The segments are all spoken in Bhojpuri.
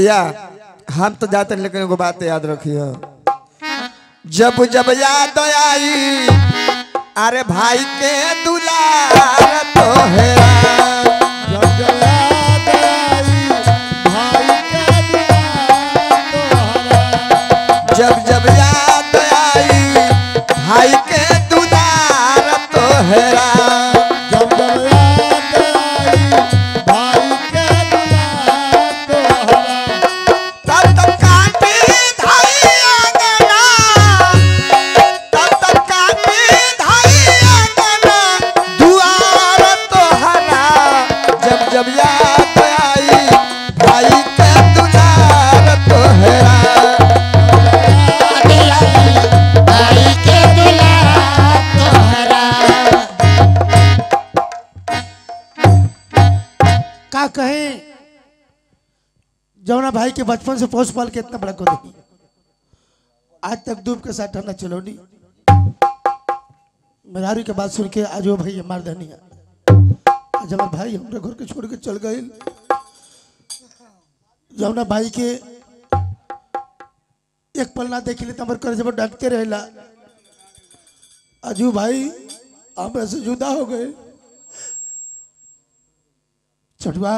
भैया हम तो जाते हैं, लेकिन एगो बात याद रखिए, जब जब याद आई अरे भाई के दुलार तो है, जब जब याद आई भाई के दुलार तोहरा, जब जब याद आई भाई के दुलार तो है, जब जब याद आई भाई के दुलार तोहरा, तब तब काटी धाई अंगना, तब तब काटी धाई अंगना दुआर तोहरा, जब जब याद आई भाई के दुलार तोहरा, भाई के दुलार तोहरा। का कहे जौना भाई के बचपन से पोस पाल के इतना बड़ा कर दी, आज तक दूब के साथ ठंडा चलोनी, मेहरारू के बात सुन के आज वो भाई मार धनी है। आज हमारे भाई हमारे घर के छोड़ के चल गए, जौना भाई के एक पल ना देख ले तमर कर जब डरते रहेला, अजू भाई हमरा से जुदा हो गए। छठुआ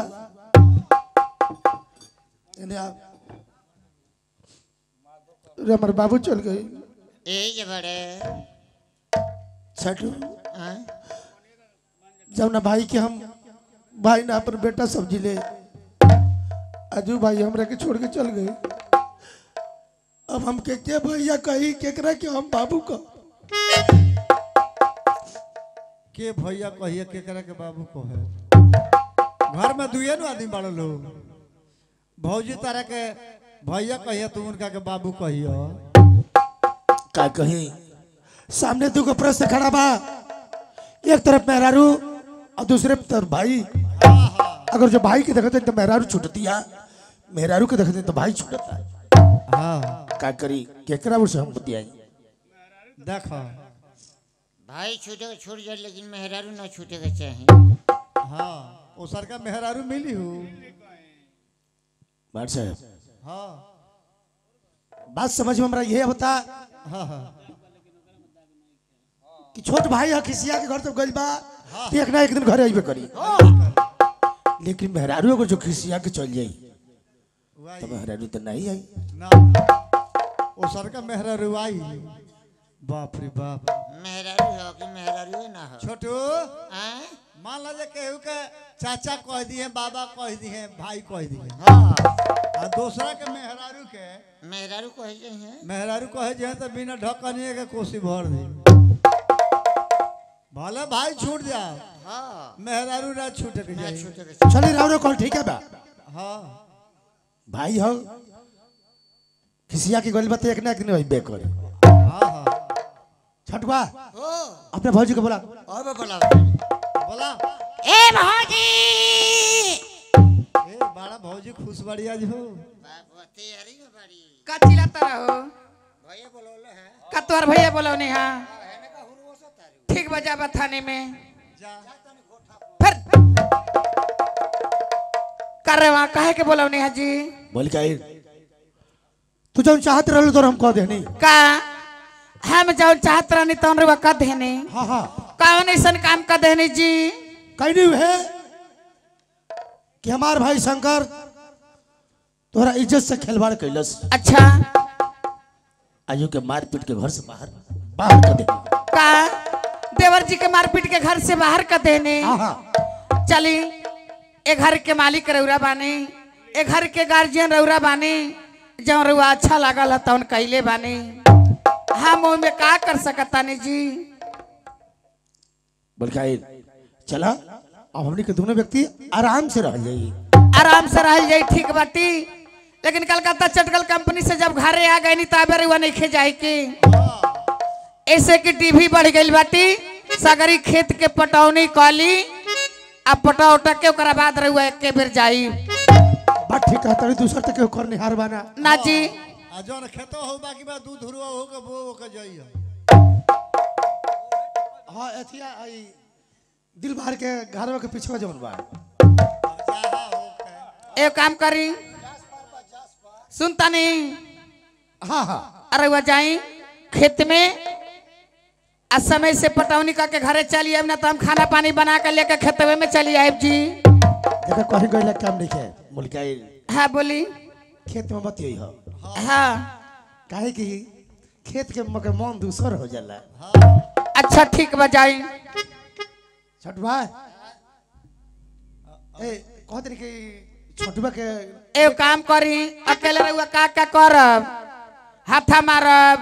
हमारे बाबू चल गए। ए बड़े छठू हाँ? जब ना भाई के हम भाई ना अपन बेटा समझी ले, अजू भाई हमरा के छोड़ के चल गए। अब हम के भैया कही केकरा के हम बाबू का के भैया कहिए केकरा के बाबू को है, घर में दुए नु आदमी बड़ो लोग, भौजी तारा के भैया कहिए तू उनका के बाबू कहियो, का कहीं सामने दो को प्रश्न खड़ा बा, एक तरफ मेहरारू और दूसरे तरफ भाई। अगर जो भाई के देखते तो मेहरारू छूटती है, मेहरारू के देखते तो भाई छूटता है। हाँ का करी केकरा से हम बतियाई। देखो भाई छूटे छूट जाए, लेकिन मेहरारू ना छूटे के चाहिए। हाँ वो सर का मेहरारू मिली हूँ। बात साहब हाँ बात समझ में हमरा ये बता हाँ हाँ कि छोट भाई है खिसिया के घर तो गइल बा, एक ना एक दिन घर आइबे करी, लेकिन मेहरारू अगर जो खिसिया के चल जाई तो मेहरारू तो नहीं आई ना, वो सर का मेहरारू आई। बाप रे बाप, मेहरारू हो कि मेहरारू ना हो। छोटू हाँ? मान लीजिए केहू के चाचा कह दिए, बाबा कह दिए, भाई कह दिए, हाँ आ दूसरा के मेहरारू के मेहरारू कहे चाहिए। मेहरारू कहे जे तो बिना ढकनिए के कोसी भर दी, भले भाई छूट जा, हाँ मेहरारू ना छूटे के ना जाए। छूटे के चली रावरो कॉल ठीक है बा, हाँ भाई हो खिसिया के गइल बा तो एक ना एक दिन आइबे करी। हाँ हाँ छठवा ओ अपने भौजी को बोला, और बोला बोला ए भौजी। ए बड़ा भौजी खुश बड़ी आज हो। बाप तैयारी है बड़ी। का चिल्लाता रहो, भैया बोलौले है। का तोहर भैया बोलौनी हा, है का हुरवो से तारी। ठीक बजा थाने में जा फिर कर रहे वहाँ काहे के बोलौनी हा जी। बोल के आई तू जौन चाहत रहलो तो हम कह देनी। का हम जौन चाहत रहनी तौन रुआ का देनी, हाँ हाँ कौन ऐसन काम का देनी जी। कहीं नहीं है कि हमार भाई शंकर तोहरा इज्जत से खिलवाड़ कैलस, अच्छा आयु के मार पीट के घर से बाहर बाहर कर दे। का देवर जी के मारपीट के घर से बाहर का देने। हाँ हाँ चली ए घर के मालिक रौरा बानी, ए घर के गार्जियन रौरा बानी, जौन रउआ अच्छा लागल है तौन कैले बानी, हम ओमे का कर सकतानी जी। बोल के आई चला अब हमने के दोनों व्यक्ति आराम से रह जाइए। आराम से रह जाई ठीक बाटी, लेकिन कलकत्ता चटकल कंपनी से जब घरे आ गई तबे रउआ नहीं खे जाए की, ऐसे की टीवी बढ़ गई बाटी, सगरी खेत के पटौनी कली अब पटौटा के ओकरा बाद रउआ एक बेर जाई। बात ठीक है तरी दूसर तक कर निहार बाना ना जी आ जौन खेतो हो बाकी बा दूध हुआ हो के वो के जाइए। हाँ एथिया आई दिल बाहर के घरवा के पीछे जवन बा चाहा हो के एक काम करी सुनता नहीं। हाँ हाँ अरे वह जाई खेत में आज समय से पटौनी करके घरे चली आए ना तो हम खाना पानी बना कर लेकर खेतवे में चली आए जी। देखा कहीं कोई काम नहीं है मुल्काई हाँ बोली। खेत में मत यही हो हाँ काहे कि खेत के मके मन दूसर हो जाला। अच्छा ठीक बजाई। छोटुआ ए कहत रही कि छोटुआ के ए काम करी अकेले रहुआ का करब हाथा मारब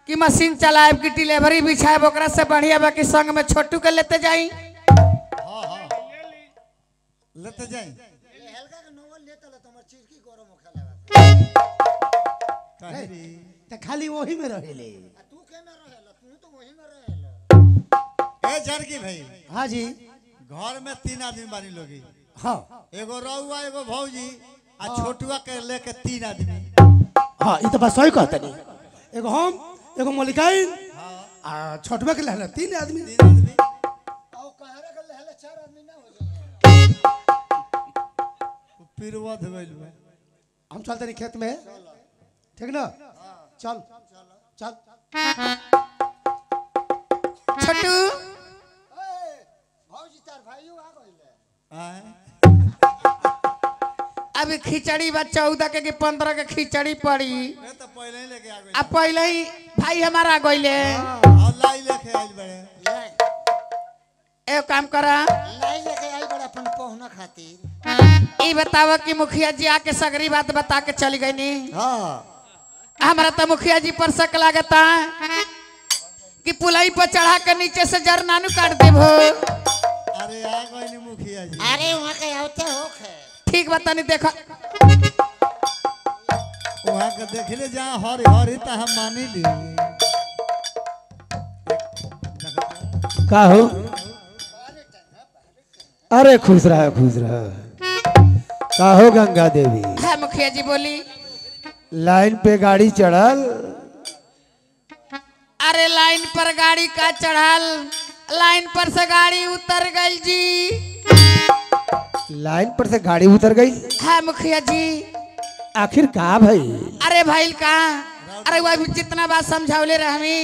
कि मशीन चलाएब कि डिलीवरी बिछाएब ओकरा से बढ़िया बा कि संग में छोटू के लेते जाई। लेते जाई ते खाली वही में रहेले। ए जरगी भाई हाँ जी घर में 3 आदमी बानी लोगी। हाँ एगो रउआ एगो भौजी आ छोटुआ के लेके 3 आदमी। हाँ ये तो बात सही कहता नहीं। एगो हम एगो मलिकाइन आ छोटुआ के लहला 3 आदमी। 3 आदमी पिरवा धइल बा। हम चलते नहीं खेत में ठीक ना चल चल छोटू आए अभी खिचड़ी बा 14 के कि 15 के खिचड़ी पड़ी ए तो पहले ही लेके आ गई। अब पहले ही भाई हमारा गइले। और लाई लेके आइल बड़े। ए काम करा लाई लेके आई बड़ा अपन पहुना खातिर। ई बतावा कि मुखिया जी आके सगरी बात बता के चली गई नी। हाँ हमारा तो मुखिया जी पर शक लागता कि पुलाई पर चढ़ा के नीचे से जरनानू काट देबो। अरे आ गई नी मुखिया जी। अरे वहाँ के आवते होखे। ठीक बता नहीं देखा वहाँ के देखले जहाँ हरी हरी त हम मानी ली। का हो अरे खुश रहा का हो गंगा देवी है मुखिया जी बोली। लाइन पे गाड़ी चढ़ल अरे लाइन पर गाड़ी का चढ़ल लाइन पर से गाड़ी उतर गई जी। लाइन पर से गाड़ी उतर गई है मुखिया जी। आखिर का भाई अरे भाई का अरे वह भी जितना बात समझावले रहमी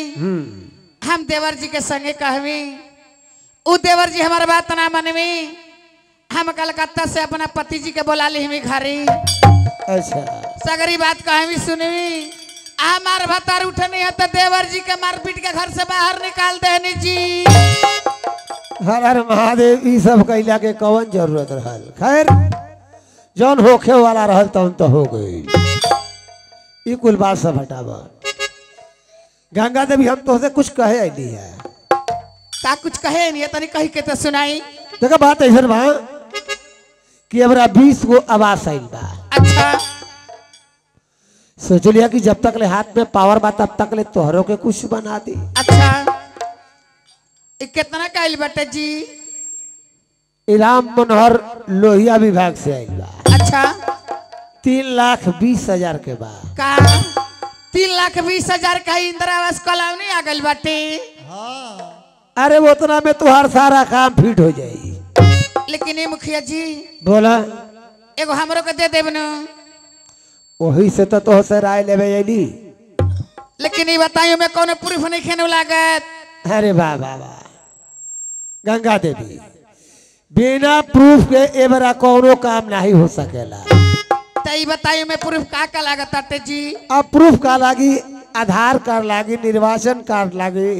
हम देवर जी के संगे कहवी उ देवर जी हमारे बात ना मनवी। हम कलकत्ता से अपना पति जी के बोला ली हमी घरी अच्छा सगरी बात कहवी सुनवी। हमार भतार उठे नहीं है तो देवर जी के मार पीट के घर से बाहर निकाल देनी जी। हर हर महादेव ई सब कैला के कौन जरूरत रहल। खैर जौन होखे वाला रहल तौन तो हो गई। ई कुल बात सब हटावा। गंगा देवी हम तो कुछ कहे अली है का कुछ कहे नहीं तनी कही के तो सुनाई। देखा बात ऐसा बा कि हमरा 20 गो आवास आइल बा। अच्छा सोच लिया कि जब तक ले हाथ में पावर बा तब तक ले तोहरों के कुछ बना दी। अच्छा कितना काइल बटे जी। राम मनोहर लोहिया विभाग से आइल बा। अच्छा 3,20,000 के बा। का 3,20,000 का इंदिरा आवास कॉलोनी आ गई बाटे। हाँ अरे वो उतना में तुहार सारा काम फिट हो जाई। लेकिन ये मुखिया जी बोला एगो हमरो के दे देब न। वही से तो से राय लेवे अली। लेकिन ये बताइयो मैं कौन प्रूफ नहीं खेने लागत। अरे वाह वाह वाह गंगा देवी बिना प्रूफ के एबरा कोनो काम नहीं हो सकेला। तो ये बताइयो मैं प्रूफ का लागत आटे जी। अब प्रूफ का लागी आधार कार्ड लागी निर्वाचन कार्ड लागी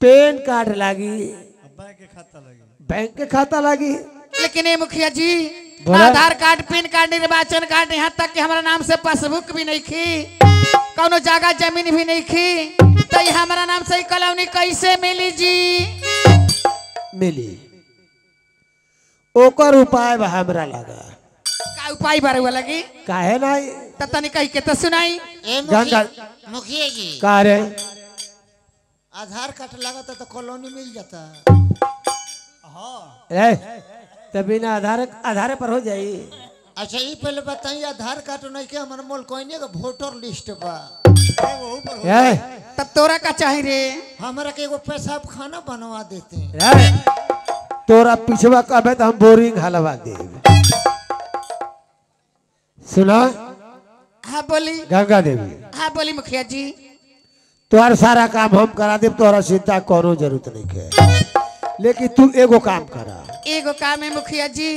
पैन कार्ड लागी बैंक के खाता लगी। बैंक के खाता लागी। लेकिन ये मुखिया जी बोला? आधार कार्ड पैन कार्ड निर्वाचन कार्ड यहाँ तक कि हमारा नाम से पासबुक भी नहीं खी कौनो जगह जमीन भी नहीं खी तो ये हमारा नाम से कॉलोनी कैसे मिली जी। मिली ओकर उपाय बा हमरा लगा। का उपाय बारे लगी काहे नहीं तो तनी कही के तो सुनाई। ए गंगा मुखिया जी का रे आधार कार्ड लगाता तो कॉलोनी मिल जाता। हाँ रे तो बिना आधार पर हो जाई। अच्छा ये पहले बताइए आधार कार्ड नहीं के हमारे मोल कोई का वोटर लिस्ट बा। वहू पर रे तब तोरा का चाही रे। हमारा के एगो पेशाब खाना बनवा देते हैं। रे तोरा पिछवा कबे तो हम बोरिंग हलवा देब। सुना हाँ बोली। गंगा देवी हाँ बोली मुखिया जी। तुम्हारा सारा काम हम करा दे, तोहरा चिंता कोनो जरूरत नहीं है, लेकिन तू एगो काम करा। एगो काम है मुखिया जी,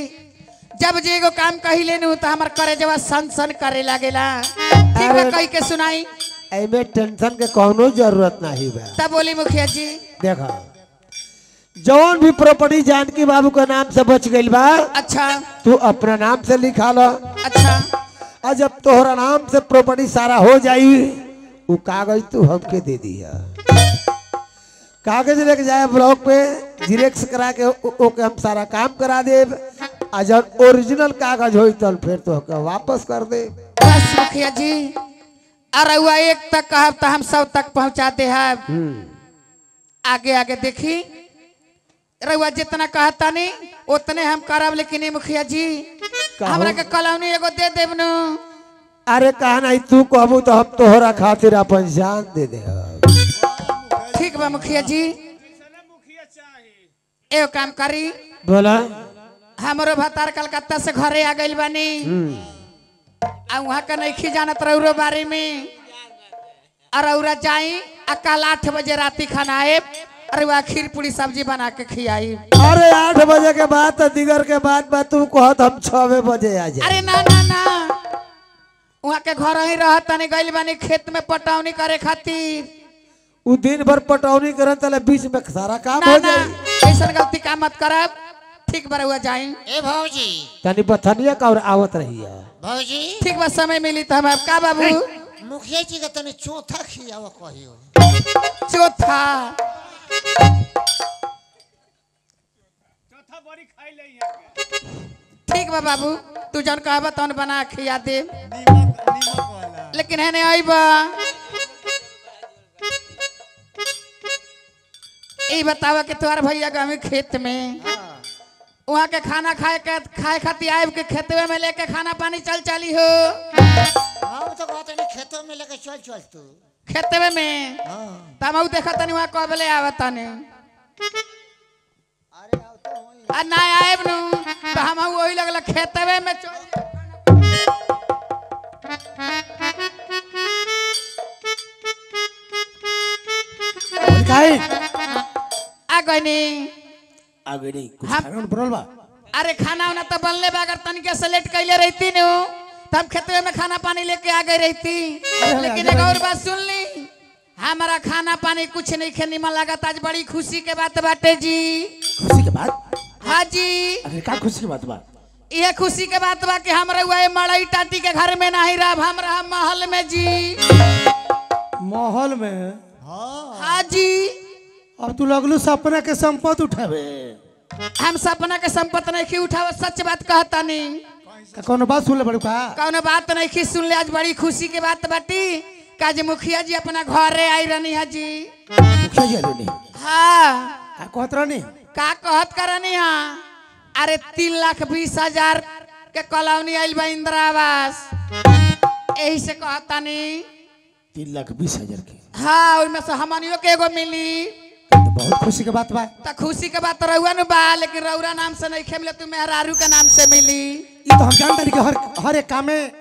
जब जे एगो काम कही लेनु तो हमार करे जब सन सन करे लागेला। ठीक बा कही के सुनाई। एमे टेंशन के कोनो जरूरत नहीं बा। तब बोली मुखिया जी। देखा जौन भी प्रॉपर्टी जानकी बाबू के नाम से बच गई बा, अच्छा तू अपना नाम से लिखा लो। अच्छा। और जब तोहरा नाम से प्रॉपर्टी सारा हो जाई, वो कागज तू हमके दे दिया। कागज लेके जाए ब्लॉक पे, जिरेक्स करा के ओके हम सारा काम करा दे। और जब ओरिजिनल कागज होई तो फिर तो वापस कर दे। बस मुखिया जी, अरे हुआ एक तक कहब तो हम सब तक पहुंचाते हैं। आगे आगे देखी रउआ जितना कहता नहीं उतने हम करब, लेकिन ये मुखिया जी हमरा के कलौनी एगो दे देब नु। अरे कहा नहीं, तू कहबू तो हम तोहरा खातिर अपन जान दे दे। ठीक बा मुखिया जी। एगो काम करी, बोला हमरो भतार कलकत्ता से घरे आ गइल बानी। आ वहाँ का नहीं जानत रउरो बारे में। और रउरा जाई आ कल 8 बजे राती खाना आए। अरे वह खीर पूरी सब्जी बना के खियाई। अरे 8 बजे के बाद तो दिगर के बाद में तू कहत हम 6 बजे आ जाए। अरे ना ना ना, वहाँ के घर ही रहत नहीं, गइल बानी खेत में पटौनी करे खातिर। उ दिन भर पटौनी करन तले बीच में सारा काम ना हो ना, जाए। ऐसा गलती काम मत करब। ठीक बा रउआ जाई। ए भौजी तनी बथनिया का और आवत रही है। भौजी ठीक बा, समय मिली तो हम का बाबू मुखिया जी का तने चौथा खियावा कहियो। चौथा ठीक बा बाबू, तू जन कहबा तन बना खिया दे। नीमक वाला। लेकिन है नहीं आईबा। ये बतावा कि तुम्हारे भैया गाँव खेत में वहाँ के खाना खाए खातिर आए के खेतवे में लेके खाना पानी चली हो। हम तो कहते नहीं खेतों में लेके चल तू। खेतवे में तब देखा तनी वहाँ कबले आवत तनी। आ ना आएब नु तो हम वही लगल खेतवे में आ गई। आगे नहीं कुछ हम- खाना बनल बा। अरे खाना वाना तो बनले बा, अगर तनिके से लेट कैले रहती नु तो हम खेतवे में खाना पानी लेके आ गई रहती। लेकिन एक और बात सुन ली, हमारा खाना पानी कुछ नहीं खेने में लागत। आज बड़ी खुशी के बात बाटे जी। खुशी के बात? हाँ जी, अरे का खुशी की बात बा? यह खुशी के बात बा कि हमरा हुआ मड़ई टाटी के घर में नहीं रह, हम रहा महल में जी। महल में? हाँ जी, अब तू लगलू सपना के संपत्ति उठावे। हम सपना के संपत्ति नहीं की उठाव, सच बात कहता नहीं। कौन बात सुन ले बड़ू का? कौन बात नहीं की सुन ले। आज बड़ी खुशी के बात बाटी काज मुखिया जी अपना घरे आई रहनी है जी। मुखिया जी आलो नहीं? हाँ, का कहत रहनी? का कहत करनी है? अरे 3,20,000 के कॉलोनी आइल बा इंदिरा आवास, यही से कहता नहीं। 3,20,000 के? हाँ, उनमें से हमनियों के एगो मिली तो बहुत खुशी के बात बा। तो खुशी के बात रहुआ न बा, लेकिन रउरा नाम से नहीं खेमले, तू मेहरारू के नाम से मिली। ये तो हम जानते हैं कि हर एक काम में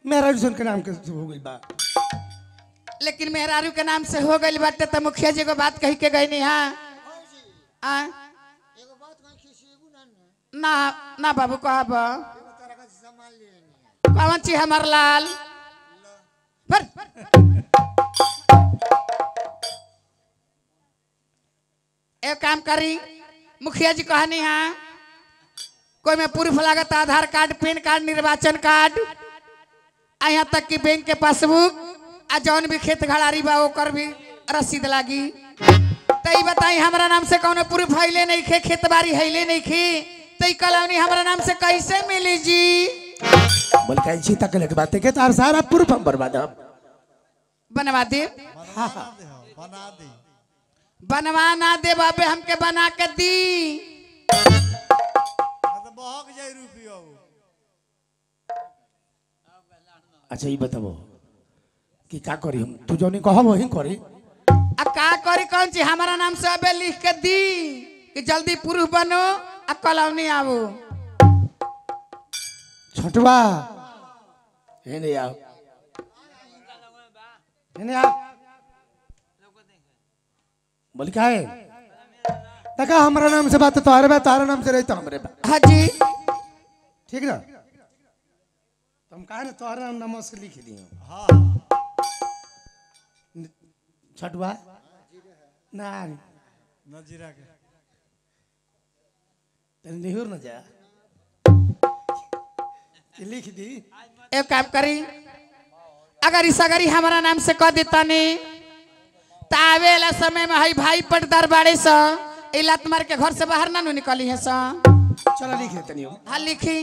मेरा रुझान के नाम के हो गई बा। लेकिन मेहरारू के नाम से हो गई बाटे तो मुखिया जी को बात कही के गई नहीं। हाँ एगो बात कहीं खिसिएबू ना ना ना बाबू कहब कौन चीज हमार लाल पर। एक काम करी, मुखिया जी कहनी है कोई में प्रूफ लागत, आधार कार्ड, पैन कार्ड, निर्वाचन कार्ड, यहाँ तक कि बैंक के पासबुक, आ जौन भी खेत घड़ारी बा ओकर भी रसीद लागी। तो ये बताई हमारा नाम से कौन प्रूफ हैले नहीं खे, खेत बाड़ी हैले नहीं खे, तो ये कॉलोनी हमारा नाम से कैसे मिली जी? बोल का चिंता करे के बात है कि तार सारा प्रूफ हम बर्बाद हम बनवा दे। बना दे। बनवा ना दे बाबे, हमके बना के दी। मतलब बहक जाए रुपया। अच्छा ये बताओ कि का करी हम? तू जो नहीं कहब वही करी। आ का करी कौन चीज हमारा नाम से अबे लिख के दी कि जल्दी प्रूफ बनो आ कॉलोनी आवो। छोटवा है नहीं आओ इन्हें आप बोल क्या है देखा हमारा नाम से बात है तुम्हारे बात तुम्हारा नाम से रही तो हमारे बात हाँ जी ठीक ना तुम कहा ना तुम्हारा नाम नमस्कार लिख दिए हाँ छठवा ना नजीरा के तेरे निहुर न जा ये लिख दी एक काम करी अगर इस अगर हमारा नाम से कह देता नहीं तो आवेला समय में हई भाई पटदार बाड़े सा इलात मार के घर से बाहर ना निकली है सा चलो लिख देते नहीं हाँ लिखी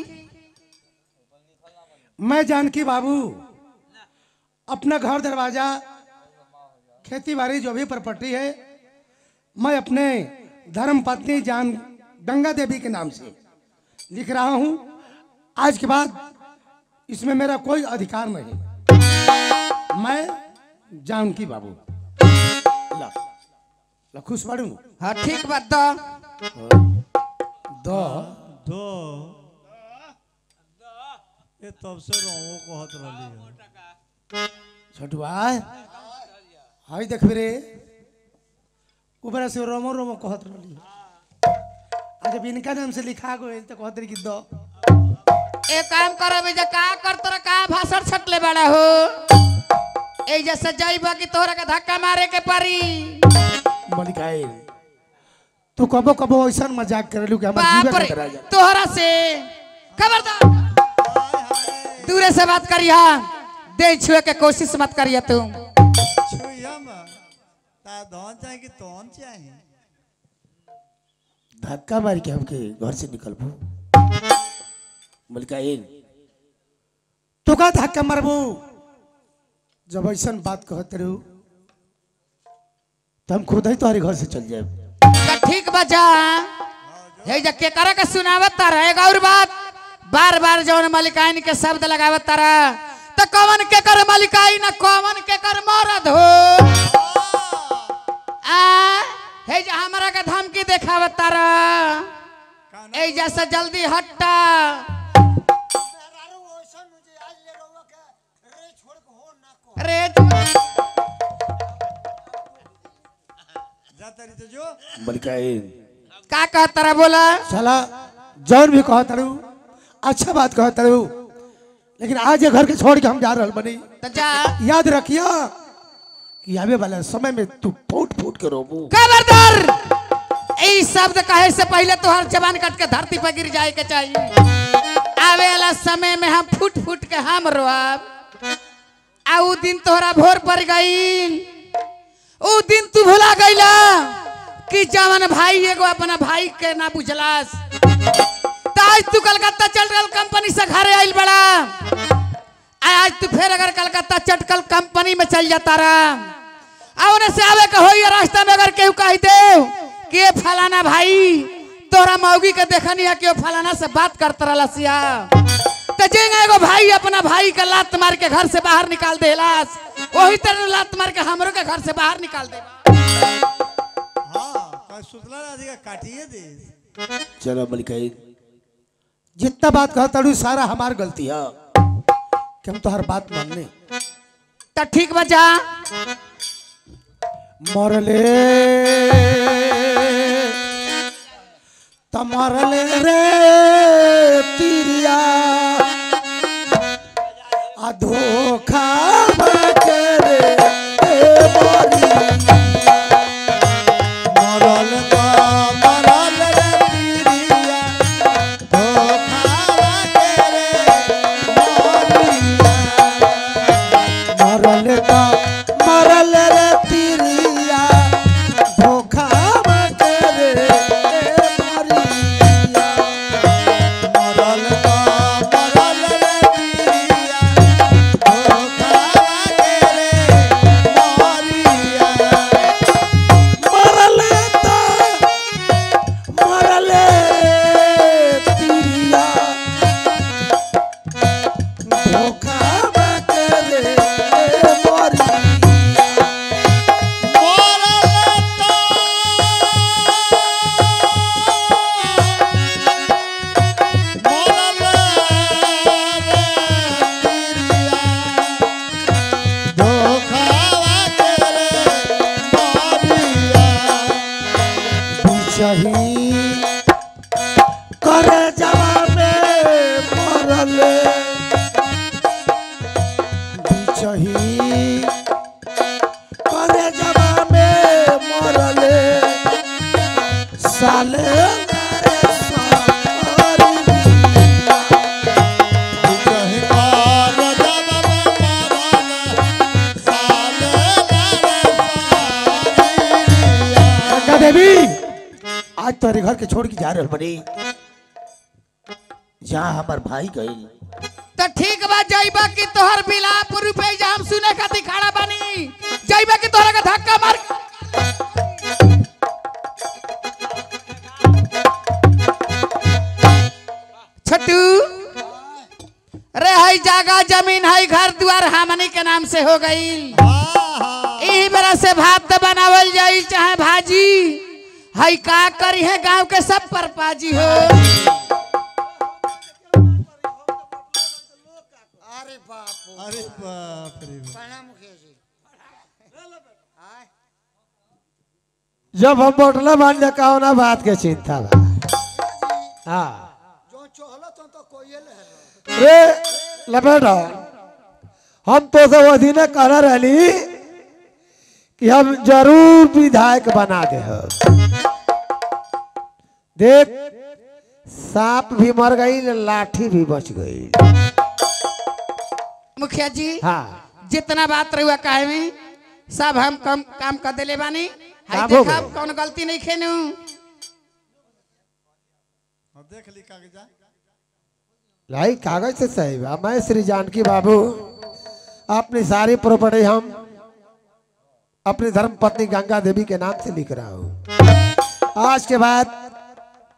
मैं जानकी बाबू अपना घर दरवाजा खेती बाड़ी जो भी प्रॉपर्टी है मैं अपने धर्म पत्नी जान गंगा देवी के नाम से लिख रहा हूं आज के बाद इसमें मेरा कोई अधिकार नहीं मैं जानकी बाबू ला ला खुश बाड़ू हाँ ठीक बात दो दो दो ये तब से रोवो कहत रही छोटुआ हाय देख रे ऊपर से रोमो रोमो कहत रही आज जब इनका नाम से लिखा गए तो कहत रही कि दो एक काम करो बेजा का करतरा का भाषण छटले बड़ा हो ए जैसे जाइबा कि तोहरा के धक्का मारे के पड़ी मलिकाए तू कबो कबो ऐसा मजाक कर लू कि हमर बाप जीवन रे में डरा जा तोहरा से खबरदार दूरे से बात करिया दे छुए के कोशिश मत करिया तू छुइया में ता धन चाहे कि तोन चाहे धक्का मार के हमके घर से निकलबो मलिकाए तो का धक्का मारबो जब ऐसा बात कहते रहू तो हम खुद ही तुम्हारे घर से चल जाए तो ठीक बजा हे जा के करे के सुनावत रहेगा और बात बार बार जौन मलिकाइन के शब्द लगावत तारा तो कौन के कर मलिकाई ना कौन के कर मरद हो आ हे जा हमरा के धमकी देखावत तारा ए जैसा जल्दी हट्टा रे जा तरी तो जो मलिकाए का कहता रहा बोला साला जौन भी कहता रहू अच्छा बात कहता रहू लेकिन आज ये घर के छोड़ के हम जा रहे बनी तो जा याद रखिया कि आवे वाला समय में तू फूट फूट के रोबू खबरदार ई शब्द कहे से पहले तो हर जबान कट के धरती पर गिर जाए के चाहिए आवे वाला समय में हम फूट फूट के हम रोब आ उ दिन तोहरा भोर पड़ गई उ दिन तू भुला गईला कि जवन भाई एगो अपना भाई के ना बुझलास तो आज तू कलकत्ता चल रहा कंपनी से घरे आइल बड़ा आज तू फिर अगर कलकत्ता चटकल कंपनी में चल जाता रहा आ उन्हें से आवे के होई रास्ता में अगर केहू कह दे कि ये फलाना भाई तोरा मौगी के देखनी है कि वो फलाना से बात करता रहा सिया तो जेंगे एगो भाई अपना भाई का लात मार के घर से बाहर निकाल देलास वही तरह लात मार के हमरो के घर से बाहर निकाल दे हाँ कल सुतला राजी का काटिए दे चलो मलिकाए जितना बात कहता रहू सारा हमार गलती है कि हम तो हर बात मानने तो ठीक बचा मरले तमरले रे तिरिया आ धोखा बचरे मरल तो मरल रे पीरिया धोखा के मरले तो मरल रे तिरिया धोखा बचरे बिछही करे जवा में मरले बिछही करे जवा में मरले साले देवी आज तोरे घर के छोड़ के जा रहल बनी जहाँ हमार भाई गई तो ठीक बा जाइबा कि तोहर बिलाप रुपए जा हम सुने खातिर खड़ा बानी जाइबा कि तोहरा का धक्का मार छट्टू रे हाई जागा जमीन हाई घर द्वार हमनी के नाम से हो गई यही बरा से भात बनावल जाई चाहे भाजी हाई का करी है गांव के सब पर पाजी हो अरे बाप अरे बाप रे बाप। प्रणाम मुखिया जी। आय, जब हम बोटला बांध का होना बात के चिंता बा हाँ जो चहलो तो कोई ले रे लपेटा हम तो से वो दिन कह रही कि हम जरूर विधायक बना दे देख सांप भी मर गई लाठी भी बच गई मुखिया जी हाँ जितना बात रहुआ काहे में सब हम कम काम कर देले बानी हाय काम हो देखा गए। कौन गलती नहीं खेनू देख ली कागजा लाई कागज से सही बा मैं श्री जानकी बाबू अपनी सारी प्रॉपर्टी हम अपनी धर्म पत्नी गंगा देवी के नाम से लिख रहा हूँ आज के बाद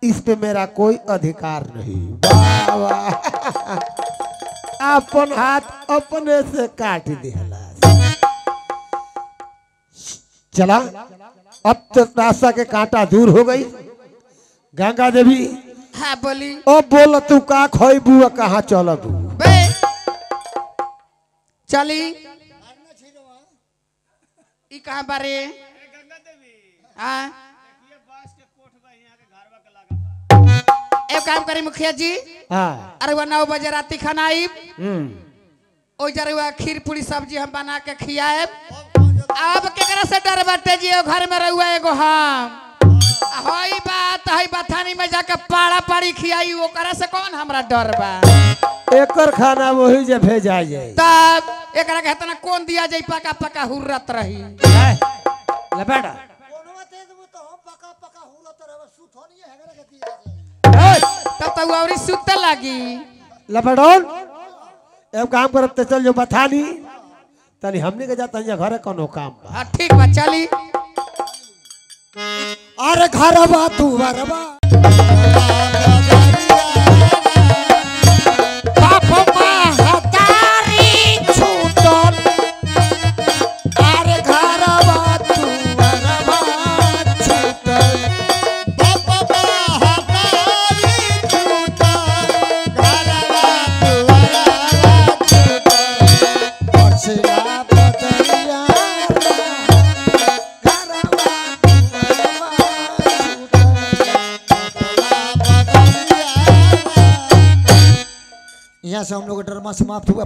इस पे मेरा कोई अधिकार नहीं वाह वाह अपन हाथ अपने से काट दिया चला अब तो रास्ता के कांटा दूर हो गई गंगा देवी हाँ बोली अब बोल तू का खोबू कहाँ चलबू बे चली ई कहाँ बारे हाँ एक काम करी मुखिया जी हाँ अरे वो 9 बजे राती खाना आई हम्म ओ जरुआ खीर पूरी सब्जी हम बना के खियाए अब केकरा से डर बाटे जी ओ घर में रहुआ एगो हम हई बात हई बथानी में जाके पाड़ा पाड़ी खियाई ओकरा से कौन हमरा डर बा एकर खाना वही जे भेजा जाए तब एकरा के तना कौन दिया जाई पका पका हुर्रत रही लपेटा तब तो औरी सुते लगी लपेटोन एक काम करब ते चल जो बथानी तनी हमनी के जाता घर कोनो काम बा हाँ ठीक बा चली अरे घर बा तू बरबा बाप महतारी छूटल अरे घर बा तू बरबा छूटल यहाँ से हम लोग का ड्रामा समाप्त हुआ।